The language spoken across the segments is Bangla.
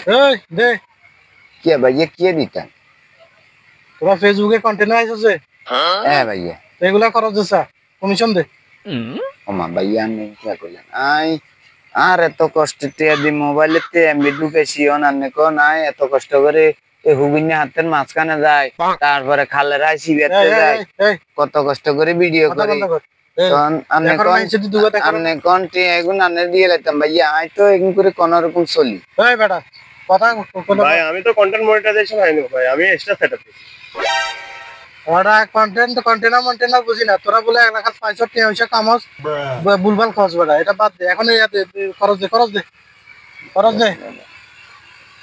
এই দে क्या भैया क्या दिता তোরা ফেসবুকে কন্টেন্ট আইছে है भैया এগুলা খরচ দিছা কমিশন দে ओमा भैया ने क्या बोला आई আর এত কষ্ট টিয়া দি মোবাইলেতে এমবি ঢুকেছি অনানে কোন আয় এত কষ্ট করে এই হুবিনে হাতের মাঝখানে যায় তারপরে খালের আই সিবিয়াতে যায় কত কষ্ট করে ভিডিও করে তখন আমনে কোন টিয়া এগুন আনে দিয়ে লাইতাম ভাইয়া আই তো এগুন করে কোন রকম চলি এই বেটা কথা ভাই আমি তো কন্টেন্ট মনিটাইজেশন হয়নি ভাই আমি এক্সট্রা সেটআপ দিছি ওরা কন্টেন্ট বুঝি না তোরা বলে 1,65,000 টাকা কামস বুলবাল খরচ বেটা এটা বাদ দে এখন খরচ দে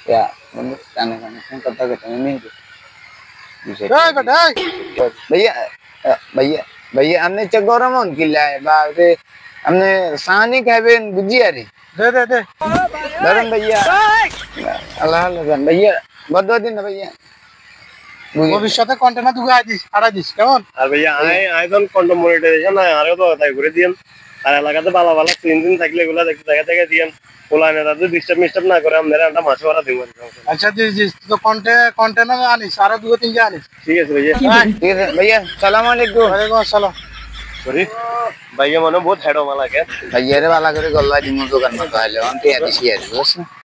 या मतलब काने काने कथा कथा नहीं এই বেটা भैया भैया भैया हमने चगोरमन किला है बाप रे हमने सानी खाबेन बुझिया रे दे धरम भैया अल्लाह अल्लाह भैया बदो दिन भैया ভবিষ্যতে কন্টেন্ট তুই আড়াই দিস কেমন আর ভাইয়া আই যখন কন্টেন্ট মনিটাইজেশন না আরো তো তাই করে দিয়েন আর এলাকাতে ভালো ভালো সিন থাকলে এগুলা দেখতে জায়গা থেকে দিয়েন ওলানে দাদু ডিস্টার্ব না করে আমরা একটা মাছ মারা দিব আচ্ছা দিস তো কন্টেন্ট আনিস আর দুটো তিনটে আনিস ঠিক আছে ভাইয়া ठीक है भैया सलाम अलैकुम ওয়ালাইকুম আসসালাম সরি ভাইয়া মনে বহুত হেডো মালা কে भैया रे वाला करे गल्ला दिमो दुकान में कहले on ते आदिसी आदि बस